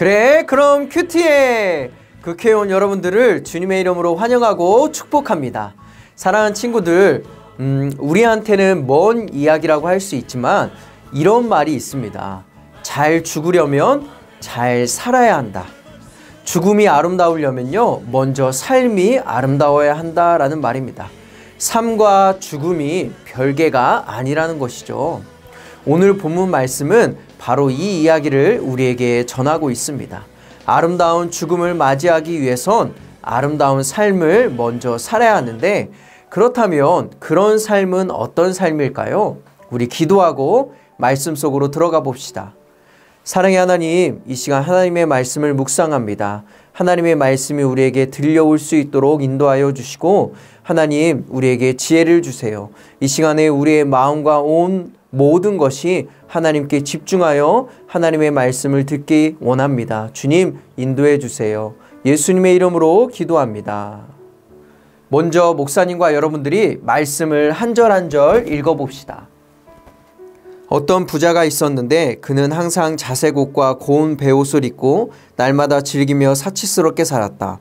그래, 그럼 큐티해! 국회의원 여러분들을 주님의 이름으로 환영하고 축복합니다. 사랑하는 친구들, 우리한테는 먼 이야기라고 할 수 있지만 이런 말이 있습니다. 잘 죽으려면 잘 살아야 한다. 죽음이 아름다우려면요, 먼저 삶이 아름다워야 한다라는 말입니다. 삶과 죽음이 별개가 아니라는 것이죠. 오늘 본문 말씀은 바로 이 이야기를 우리에게 전하고 있습니다. 아름다운 죽음을 맞이하기 위해선 아름다운 삶을 먼저 살아야 하는데, 그렇다면 그런 삶은 어떤 삶일까요? 우리 기도하고 말씀 속으로 들어가 봅시다. 사랑의 하나님, 이 시간 하나님의 말씀을 묵상합니다. 하나님의 말씀이 우리에게 들려올 수 있도록 인도하여 주시고, 하나님 우리에게 지혜를 주세요. 이 시간에 우리의 마음과 온 모든 것이 하나님께 집중하여 하나님의 말씀을 듣기 원합니다. 주님, 인도해 주세요. 예수님의 이름으로 기도합니다. 먼저 목사님과 여러분들이 말씀을 한 절 한 절 읽어봅시다. 어떤 부자가 있었는데 그는 항상 자색옷과 고운 베옷을 입고 날마다 즐기며 사치스럽게 살았다.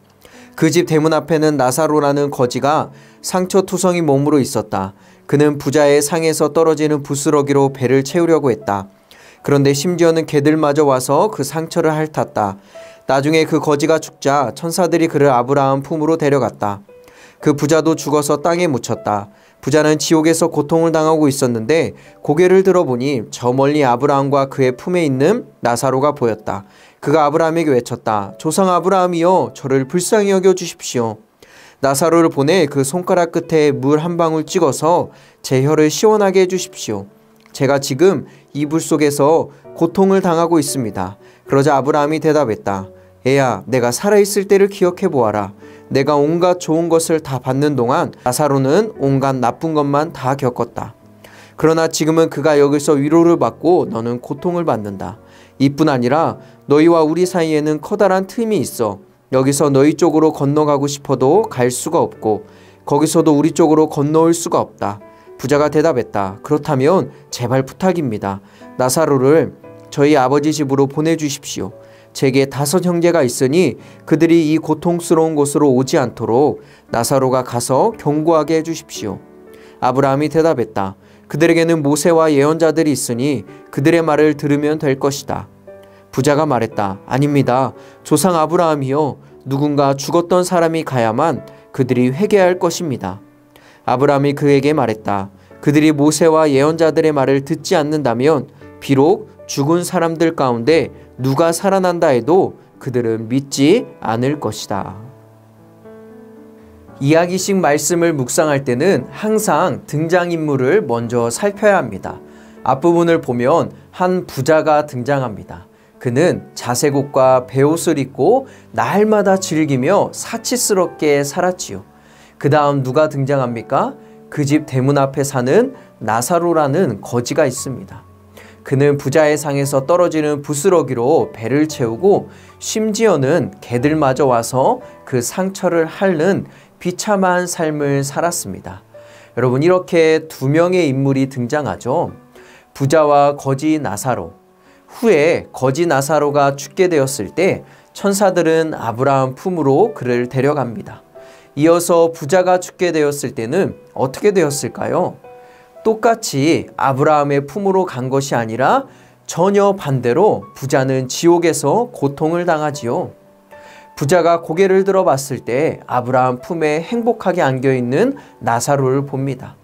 그 집 대문 앞에는 나사로라는 거지가 상처투성이 몸으로 있었다. 그는 부자의 상에서 떨어지는 부스러기로 배를 채우려고 했다. 그런데 심지어는 개들마저 와서 그 상처를 핥았다. 나중에 그 거지가 죽자 천사들이 그를 아브라함 품으로 데려갔다. 그 부자도 죽어서 땅에 묻혔다. 부자는 지옥에서 고통을 당하고 있었는데 고개를 들어보니 저 멀리 아브라함과 그의 품에 있는 나사로가 보였다. 그가 아브라함에게 외쳤다. 조상 아브라함이여, 저를 불쌍히 여겨 주십시오. 나사로를 보내 그 손가락 끝에 물 한 방울 찍어서 제 혀를 시원하게 해주십시오. 제가 지금 이불 속에서 고통을 당하고 있습니다. 그러자 아브라함이 대답했다. 애야, 내가 살아있을 때를 기억해 보아라. 내가 온갖 좋은 것을 다 받는 동안 나사로는 온갖 나쁜 것만 다 겪었다. 그러나 지금은 그가 여기서 위로를 받고 너는 고통을 받는다. 이뿐 아니라 너희와 우리 사이에는 커다란 틈이 있어. 여기서 너희 쪽으로 건너가고 싶어도 갈 수가 없고 거기서도 우리 쪽으로 건너올 수가 없다. 부자가 대답했다. 그렇다면 제발 부탁입니다. 나사로를 저희 아버지 집으로 보내주십시오. 제게 5 형제가 있으니 그들이 이 고통스러운 곳으로 오지 않도록 나사로가 가서 경고하게 해주십시오. 아브라함이 대답했다. 그들에게는 모세와 예언자들이 있으니 그들의 말을 들으면 될 것이다. 부자가 말했다. 아닙니다. 조상 아브라함이여, 누군가 죽었던 사람이 가야만 그들이 회개할 것입니다. 아브라함이 그에게 말했다. 그들이 모세와 예언자들의 말을 듣지 않는다면 비록 죽은 사람들 가운데 누가 살아난다 해도 그들은 믿지 않을 것이다. 이야기식 말씀을 묵상할 때는 항상 등장인물을 먼저 살펴야 합니다. 앞부분을 보면 한 부자가 등장합니다. 그는 자색옷과 베옷을 입고 날마다 즐기며 사치스럽게 살았지요. 그 다음 누가 등장합니까? 그 집 대문 앞에 사는 나사로라는 거지가 있습니다. 그는 부자의 상에서 떨어지는 부스러기로 배를 채우고 심지어는 개들마저 와서 그 상처를 핥는 비참한 삶을 살았습니다. 여러분, 이렇게 2명의 인물이 등장하죠. 부자와 거지 나사로. 후에 거지 나사로가 죽게 되었을 때 천사들은 아브라함 품으로 그를 데려갑니다. 이어서 부자가 죽게 되었을 때는 어떻게 되었을까요? 똑같이 아브라함의 품으로 간 것이 아니라 전혀 반대로 부자는 지옥에서 고통을 당하지요. 부자가 고개를 들어봤을 때 아브라함 품에 행복하게 안겨있는 나사로를 봅니다.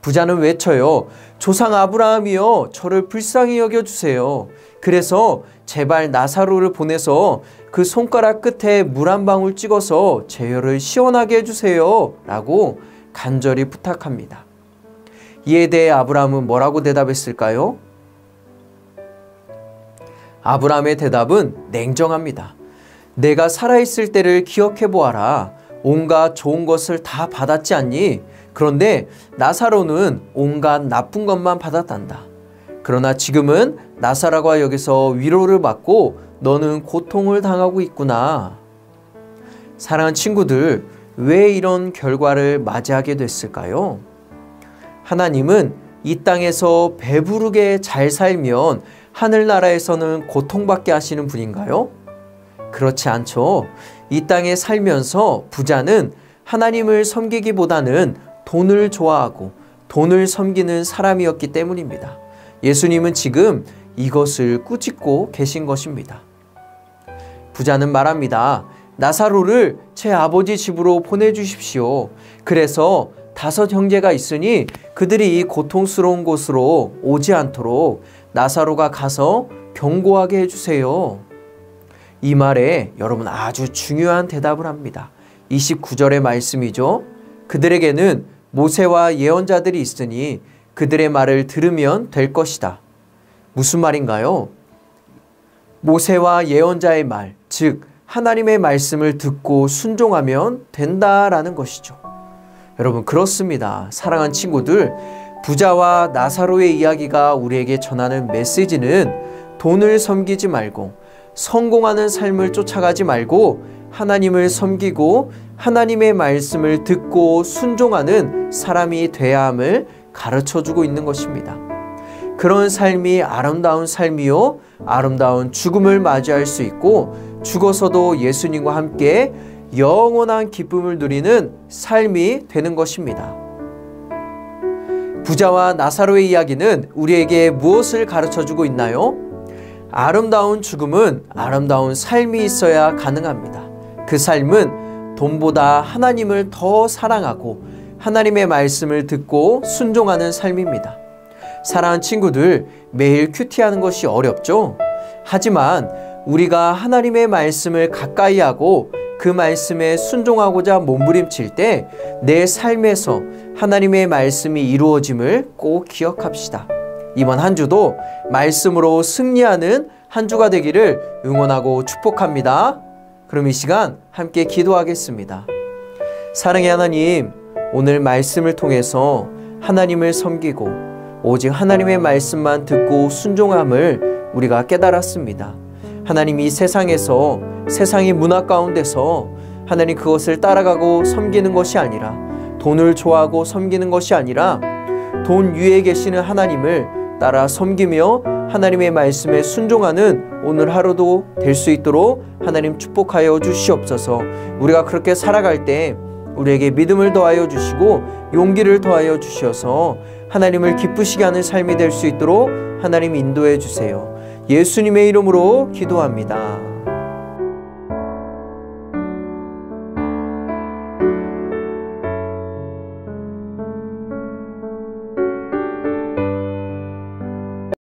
부자는 외쳐요. 조상 아브라함이여, 저를 불쌍히 여겨주세요. 그래서 제발 나사로를 보내서 그 손가락 끝에 물 한 방울 찍어서 제 혀를 시원하게 해주세요. 라고 간절히 부탁합니다. 이에 대해 아브라함은 뭐라고 대답했을까요? 아브라함의 대답은 냉정합니다. 내가 살아있을 때를 기억해 보아라. 온갖 좋은 것을 다 받았지 않니? 그런데 나사로는 온갖 나쁜 것만 받았단다. 그러나 지금은 나사로가 여기서 위로를 받고 너는 고통을 당하고 있구나. 사랑하는 친구들, 왜 이런 결과를 맞이하게 됐을까요? 하나님은 이 땅에서 배부르게 잘 살면 하늘나라에서는 고통받게 하시는 분인가요? 그렇지 않죠. 이 땅에 살면서 부자는 하나님을 섬기기보다는 돈을 좋아하고 돈을 섬기는 사람이었기 때문입니다. 예수님은 지금 이것을 꾸짖고 계신 것입니다. 부자는 말합니다. 나사로를 제 아버지 집으로 보내주십시오. 그래서 5 형제가 있으니 그들이 이 고통스러운 곳으로 오지 않도록 나사로가 가서 경고하게 해주세요. 이 말에 여러분 아주 중요한 대답을 합니다. 29절의 말씀이죠. 그들에게는 모세와 예언자들이 있으니 그들의 말을 들으면 될 것이다. 무슨 말인가요? 모세와 예언자의 말, 즉 하나님의 말씀을 듣고 순종하면 된다라는 것이죠. 여러분 그렇습니다. 사랑하는 친구들, 부자와 나사로의 이야기가 우리에게 전하는 메시지는 돈을 섬기지 말고 성공하는 삶을 쫓아가지 말고 하나님을 섬기고 하나님의 말씀을 듣고 순종하는 사람이 돼야 함을 가르쳐주고 있는 것입니다. 그런 삶이 아름다운 삶이요, 아름다운 죽음을 맞이할 수 있고 죽어서도 예수님과 함께 영원한 기쁨을 누리는 삶이 되는 것입니다. 부자와 나사로의 이야기는 우리에게 무엇을 가르쳐주고 있나요? 아름다운 죽음은 아름다운 삶이 있어야 가능합니다. 그 삶은 돈보다 하나님을 더 사랑하고 하나님의 말씀을 듣고 순종하는 삶입니다. 사랑하는 친구들, 매일 큐티하는 것이 어렵죠? 하지만 우리가 하나님의 말씀을 가까이 하고 그 말씀에 순종하고자 몸부림칠 때 내 삶에서 하나님의 말씀이 이루어짐을 꼭 기억합시다. 이번 한 주도 말씀으로 승리하는 한 주가 되기를 응원하고 축복합니다. 그럼 이 시간 함께 기도하겠습니다. 사랑의 하나님, 오늘 말씀을 통해서 하나님을 섬기고 오직 하나님의 말씀만 듣고 순종함을 우리가 깨달았습니다. 하나님, 이 세상에서 세상의 문화 가운데서 하나님 그것을 따라가고 섬기는 것이 아니라 돈을 좋아하고 섬기는 것이 아니라 돈 위에 계시는 하나님을 따라 섬기며 하나님의 말씀에 순종하는 오늘 하루도 될 수 있도록 하나님 축복하여 주시옵소서. 우리가 그렇게 살아갈 때 우리에게 믿음을 더하여 주시고 용기를 더하여 주셔서 하나님을 기쁘시게 하는 삶이 될 수 있도록 하나님 인도해 주세요. 예수님의 이름으로 기도합니다.